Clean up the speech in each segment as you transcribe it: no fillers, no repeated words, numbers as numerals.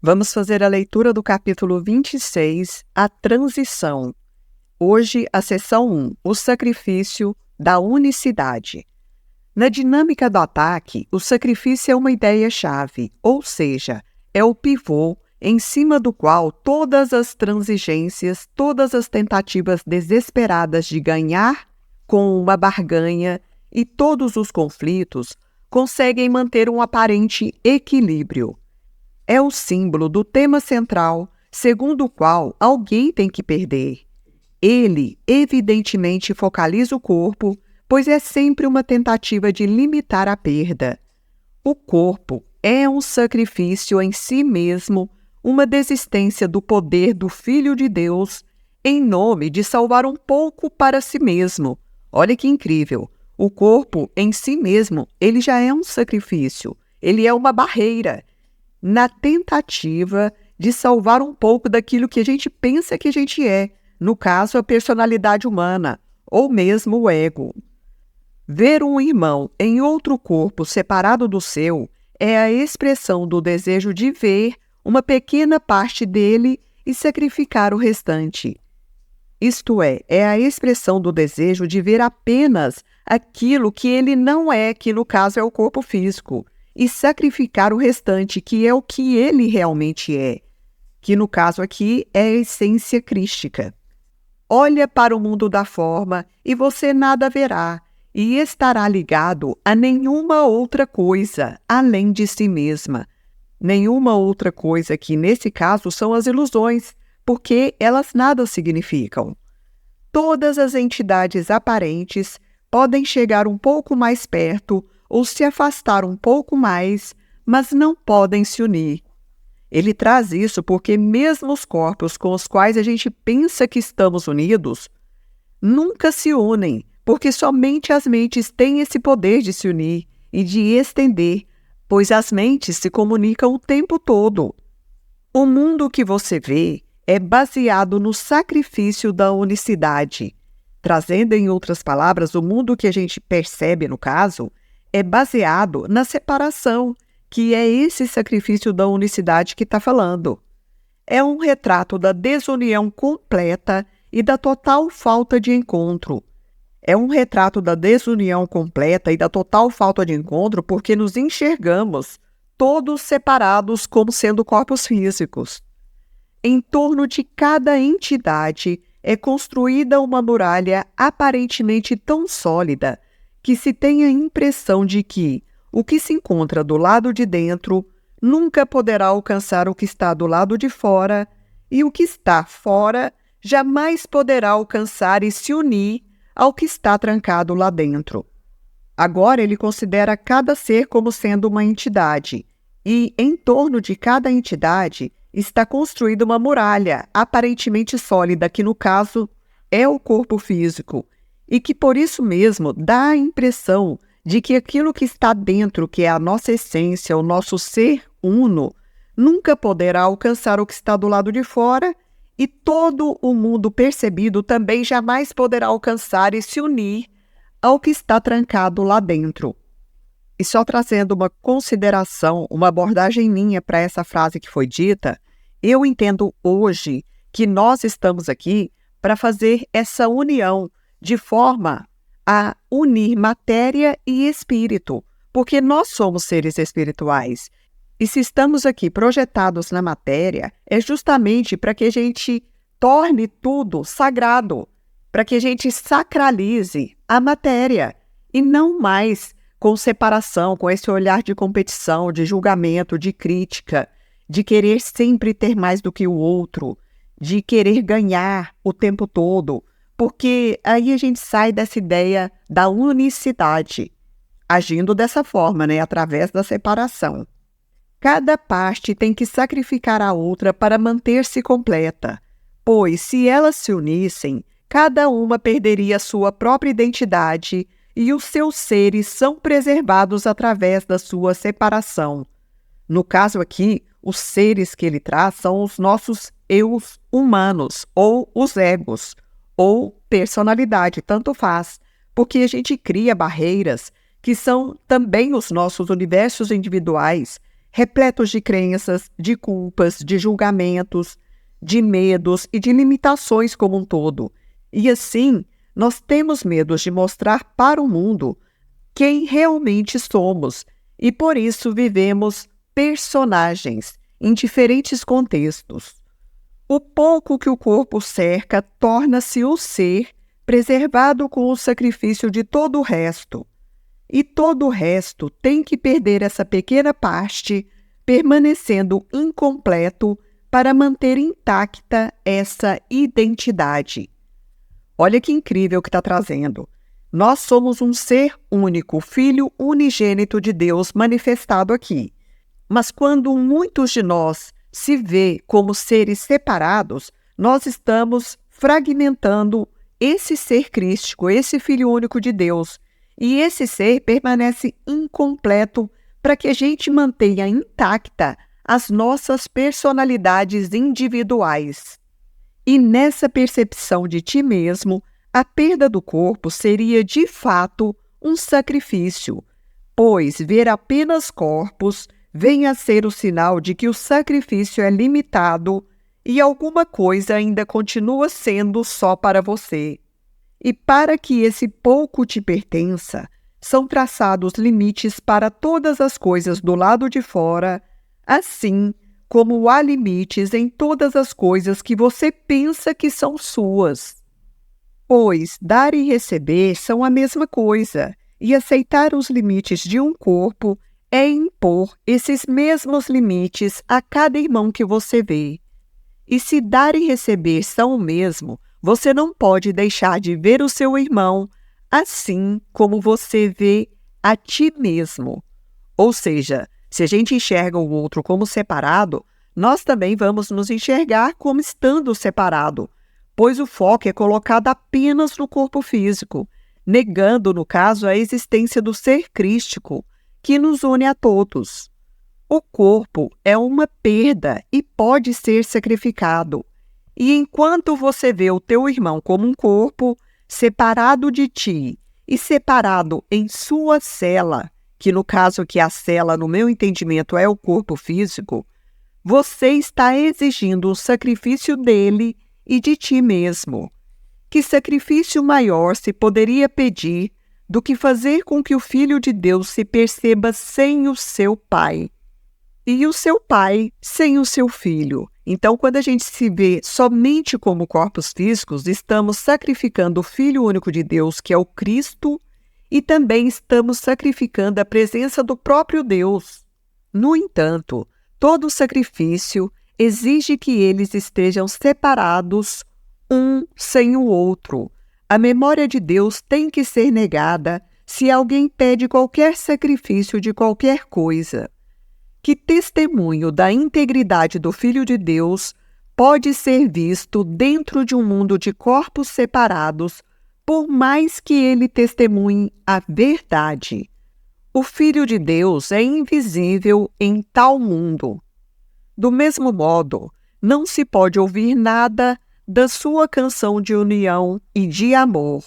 Vamos fazer a leitura do capítulo 26, a transição. Hoje, a seção 1, o sacrifício da unicidade. Na dinâmica do ataque, o sacrifício é uma ideia-chave, ou seja, é o pivô em cima do qual todas as transigências, todas as tentativas desesperadas de ganhar com uma barganha e todos os conflitos conseguem manter um aparente equilíbrio. É o símbolo do tema central, segundo o qual alguém tem que perder. Ele, evidentemente, focaliza o corpo, pois é sempre uma tentativa de limitar a perda. O corpo é um sacrifício em si mesmo, uma desistência do poder do Filho de Deus, em nome de salvar um pouco para si mesmo. Olha que incrível! O corpo em si mesmo, ele já é um sacrifício, ele é uma barreira, na tentativa de salvar um pouco daquilo que a gente pensa que a gente é, no caso, a personalidade humana, ou mesmo o ego. Ver um irmão em outro corpo separado do seu é a expressão do desejo de ver uma pequena parte dele e sacrificar o restante. Isto é a expressão do desejo de ver apenas aquilo que ele não é, que no caso é o corpo físico, e sacrificar o restante, que é o que ele realmente é, que no caso aqui é a essência crística. Olha para o mundo da forma e você nada verá, e estará ligado a nenhuma outra coisa além de si mesma. Nenhuma outra coisa que, nesse caso, são as ilusões, porque elas nada significam. Todas as entidades aparentes podem chegar um pouco mais perto ou se afastar um pouco mais, mas não podem se unir. Ele traz isso porque mesmo os corpos com os quais a gente pensa que estamos unidos, nunca se unem, porque somente as mentes têm esse poder de se unir e de estender, pois as mentes se comunicam o tempo todo. O mundo que você vê é baseado no sacrifício da unicidade. Trazendo em outras palavras, o mundo que a gente percebe, no caso, é baseado na separação, que é esse sacrifício da unicidade que está falando. É um retrato da desunião completa e da total falta de encontro. É um retrato da desunião completa e da total falta de encontro porque nos enxergamos todos separados como sendo corpos físicos. Em torno de cada entidade é construída uma muralha aparentemente tão sólida que se tem a impressão de que o que se encontra do lado de dentro nunca poderá alcançar o que está do lado de fora, e o que está fora jamais poderá alcançar e se unir ao que está trancado lá dentro. Agora ele considera cada ser como sendo uma entidade, e em torno de cada entidade está construída uma muralha aparentemente sólida, que no caso é o corpo físico, e que por isso mesmo dá a impressão de que aquilo que está dentro, que é a nossa essência, o nosso ser uno, nunca poderá alcançar o que está do lado de fora, e todo o mundo percebido também jamais poderá alcançar e se unir ao que está trancado lá dentro. E só trazendo uma consideração, uma abordagem minha para essa frase que foi dita, eu entendo hoje que nós estamos aqui para fazer essa união de forma a unir matéria e espírito, porque nós somos seres espirituais. E se estamos aqui projetados na matéria, é justamente para que a gente torne tudo sagrado, para que a gente sacralize a matéria, e não mais com separação, com esse olhar de competição, de julgamento, de crítica, de querer sempre ter mais do que o outro, de querer ganhar o tempo todo, porque aí a gente sai dessa ideia da unicidade, agindo dessa forma, através da separação. Cada parte tem que sacrificar a outra para manter-se completa, pois se elas se unissem, cada uma perderia sua própria identidade e os seus seres são preservados através da sua separação. No caso aqui, os seres que ele traz são os nossos eus humanos, ou os egos, ou personalidade, tanto faz, porque a gente cria barreiras que são também os nossos universos individuais, repletos de crenças, de culpas, de julgamentos, de medos e de limitações como um todo. E assim, nós temos medo de mostrar para o mundo quem realmente somos e por isso vivemos personagens em diferentes contextos. O pouco que o corpo cerca torna-se o ser preservado com o sacrifício de todo o resto. E todo o resto tem que perder essa pequena parte, permanecendo incompleto para manter intacta essa identidade. Olha que incrível que está trazendo. Nós somos um ser único, filho unigênito de Deus manifestado aqui. Mas quando muitos de nós se vê como seres separados, nós estamos fragmentando esse ser crístico, esse Filho único de Deus. E esse ser permanece incompleto para que a gente mantenha intacta as nossas personalidades individuais. E nessa percepção de ti mesmo, a perda do corpo seria de fato um sacrifício, pois ver apenas corpos vem a ser o sinal de que o sacrifício é limitado e alguma coisa ainda continua sendo só para você. E para que esse pouco te pertença, são traçados limites para todas as coisas do lado de fora, assim como há limites em todas as coisas que você pensa que são suas. Pois dar e receber são a mesma coisa, e aceitar os limites de um corpo é impor esses mesmos limites a cada irmão que você vê. E se dar e receber são o mesmo, você não pode deixar de ver o seu irmão assim como você vê a ti mesmo. Ou seja, se a gente enxerga o outro como separado, nós também vamos nos enxergar como estando separado, pois o foco é colocado apenas no corpo físico, negando, no caso, a existência do ser crístico, que nos une a todos. O corpo é uma perda e pode ser sacrificado. E enquanto você vê o teu irmão como um corpo, separado de ti e separado em sua cela, que no caso aqui a cela, no meu entendimento, é o corpo físico, você está exigindo o sacrifício dele e de ti mesmo. Que sacrifício maior se poderia pedir do que fazer com que o Filho de Deus se perceba sem o seu Pai? E o seu Pai sem o seu Filho. Então, quando a gente se vê somente como corpos físicos, estamos sacrificando o Filho único de Deus, que é o Cristo, e também estamos sacrificando a presença do próprio Deus. No entanto, todo sacrifício exige que eles estejam separados, um sem o outro. A memória de Deus tem que ser negada se alguém pede qualquer sacrifício de qualquer coisa. Que testemunho da integridade do Filho de Deus pode ser visto dentro de um mundo de corpos separados, por mais que ele testemunhe a verdade? O Filho de Deus é invisível em tal mundo. Do mesmo modo, não se pode ouvir nada da sua canção de união e de amor.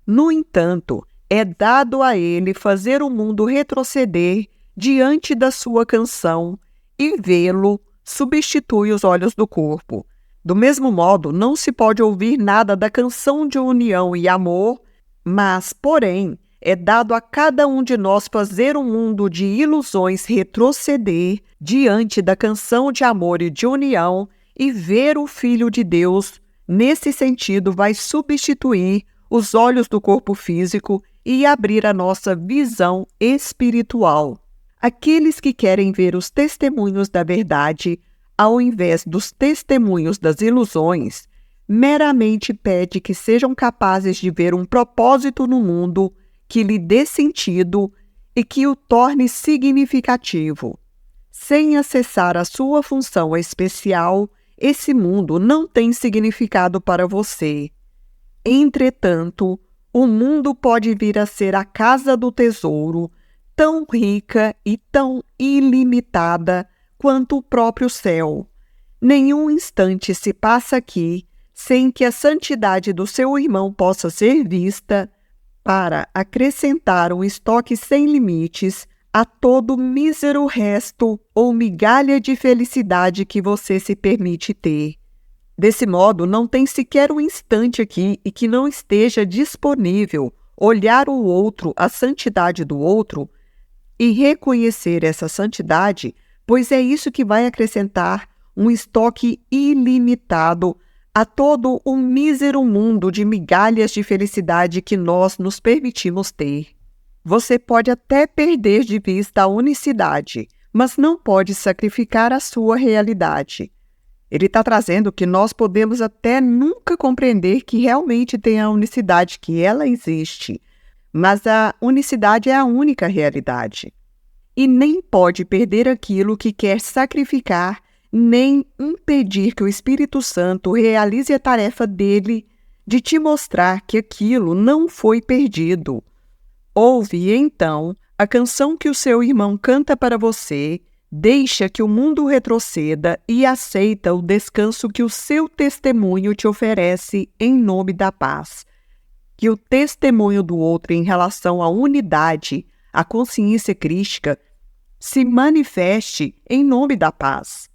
No entanto, é dado a ele fazer o mundo retroceder diante da sua canção, e vê-lo substitui os olhos do corpo. Do mesmo modo, não se pode ouvir nada da canção de união e amor, mas, porém, é dado a cada um de nós fazer um mundo de ilusões retroceder diante da canção de amor e de união, e ver o Filho de Deus, nesse sentido, vai substituir os olhos do corpo físico e abrir a nossa visão espiritual. Aqueles que querem ver os testemunhos da verdade, ao invés dos testemunhos das ilusões, meramente pede que sejam capazes de ver um propósito no mundo que lhe dê sentido e que o torne significativo. Sem acessar a sua função especial, esse mundo não tem significado para você. Entretanto, o mundo pode vir a ser a casa do tesouro, tão rica e tão ilimitada quanto o próprio céu. Nenhum instante se passa aqui sem que a santidade do seu irmão possa ser vista para acrescentar um estoque sem limites a todo mísero resto ou migalha de felicidade que você se permite ter. Desse modo, não tem sequer um instante aqui e que não esteja disponível olhar o outro, a santidade do outro, e reconhecer essa santidade, pois é isso que vai acrescentar um estoque ilimitado a todo o mísero mundo de migalhas de felicidade que nós nos permitimos ter. Você pode até perder de vista a unicidade, mas não pode sacrificar a sua realidade. Ele está trazendo que nós podemos até nunca compreender que realmente tem a unicidade, que ela existe, mas a unicidade é a única realidade. E nem pode perder aquilo que quer sacrificar, nem impedir que o Espírito Santo realize a tarefa dele de te mostrar que aquilo não foi perdido. Ouve, então, a canção que o seu irmão canta para você, deixa que o mundo retroceda e aceita o descanso que o seu testemunho te oferece em nome da paz. Que o testemunho do outro em relação à unidade, à consciência crística, se manifeste em nome da paz.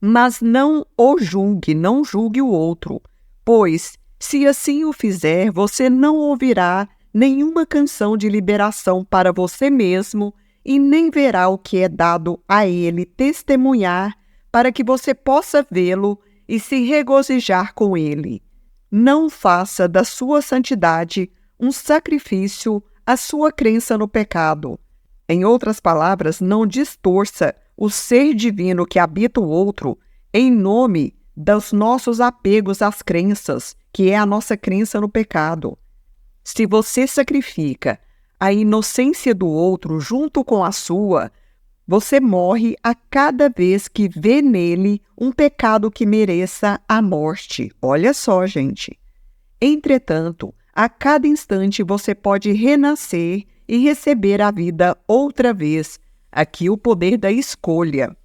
Mas não o julgue, não julgue o outro, pois, se assim o fizer, você não ouvirá nenhuma canção de liberação para você mesmo e nem verá o que é dado a ele testemunhar para que você possa vê-lo e se regozijar com ele. Não faça da sua santidade um sacrifício à sua crença no pecado. Em outras palavras, não distorça o ser divino que habita o outro em nome dos nossos apegos às crenças, que é a nossa crença no pecado. Se você sacrifica a inocência do outro junto com a sua, você morre a cada vez que vê nele um pecado que mereça a morte. Olha só, gente. Entretanto, a cada instante você pode renascer e receber a vida outra vez. Aqui o poder da escolha.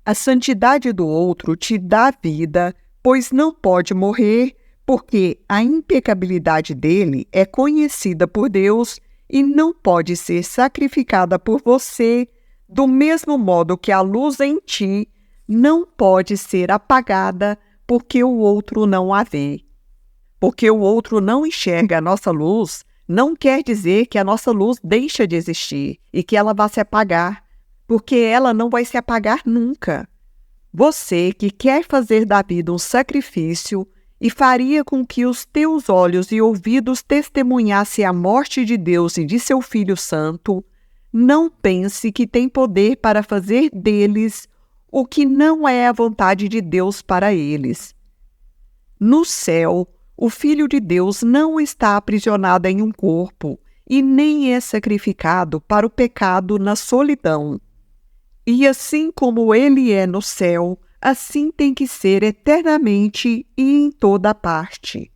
A santidade do outro te dá vida, pois não pode morrer, porque a impecabilidade dele é conhecida por Deus e não pode ser sacrificada por você, do mesmo modo que a luz em ti não pode ser apagada porque o outro não a vê. Porque o outro não enxerga a nossa luz, não quer dizer que a nossa luz deixa de existir e que ela vai se apagar, porque ela não vai se apagar nunca. Você que quer fazer da vida um sacrifício e faria com que os teus olhos e ouvidos testemunhassem a morte de Deus e de seu Filho Santo, não pense que tem poder para fazer deles o que não é a vontade de Deus para eles. No céu, o Filho de Deus não está aprisionado em um corpo e nem é sacrificado para o pecado na solidão. E assim como ele é no céu, assim tem que ser eternamente e em toda parte.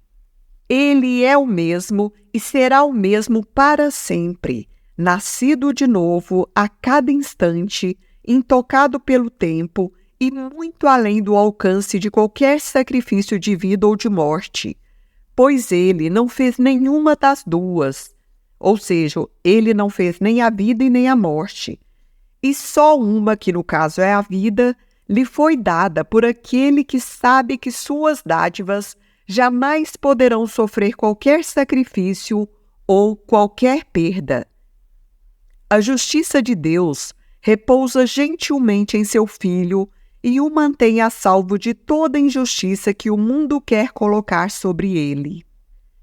Ele é o mesmo e será o mesmo para sempre, nascido de novo a cada instante, intocado pelo tempo e muito além do alcance de qualquer sacrifício de vida ou de morte, pois ele não fez nenhuma das duas, ou seja, ele não fez nem a vida e nem a morte. E só uma, que no caso é a vida, lhe foi dada por aquele que sabe que suas dádivas jamais poderão sofrer qualquer sacrifício ou qualquer perda. A justiça de Deus repousa gentilmente em seu Filho e o mantém a salvo de toda injustiça que o mundo quer colocar sobre ele.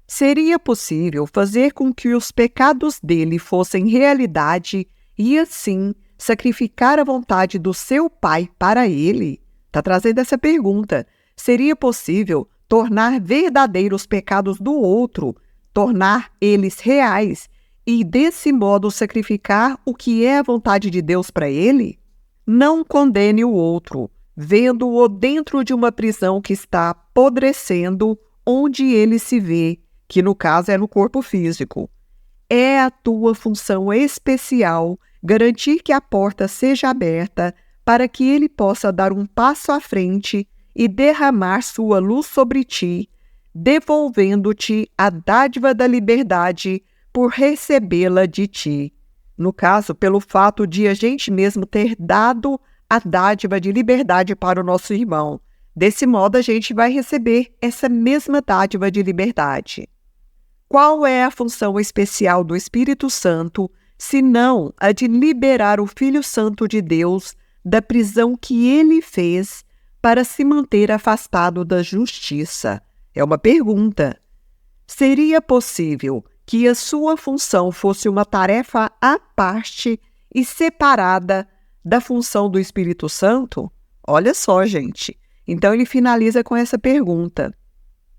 Seria possível fazer com que os pecados dele fossem realidade e, assim, sacrificar a vontade do seu Pai para ele? Está trazendo essa pergunta. Seria possível tornar verdadeiros os pecados do outro, tornar eles reais e, desse modo, sacrificar o que é a vontade de Deus para ele? Não condene o outro, vendo-o dentro de uma prisão que está apodrecendo, onde ele se vê, que no caso é no corpo físico. É a tua função especial garantir que a porta seja aberta para que ele possa dar um passo à frente e derramar sua luz sobre ti, devolvendo-te a dádiva da liberdade por recebê-la de ti. No caso, pelo fato de a gente mesmo ter dado a dádiva de liberdade para o nosso irmão. Desse modo, a gente vai receber essa mesma dádiva de liberdade. Qual é a função especial do Espírito Santo, senão a de liberar o Filho Santo de Deus da prisão que ele fez para se manter afastado da justiça? É uma pergunta. Seria possível que a sua função fosse uma tarefa à parte e separada da função do Espírito Santo? Olha só, gente. Então ele finaliza com essa pergunta,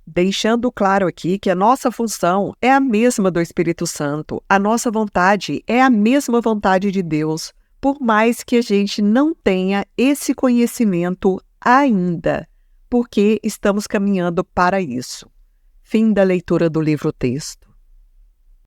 deixando claro aqui que a nossa função é a mesma do Espírito Santo, a nossa vontade é a mesma vontade de Deus, por mais que a gente não tenha esse conhecimento ainda, porque estamos caminhando para isso. Fim da leitura do livro-texto.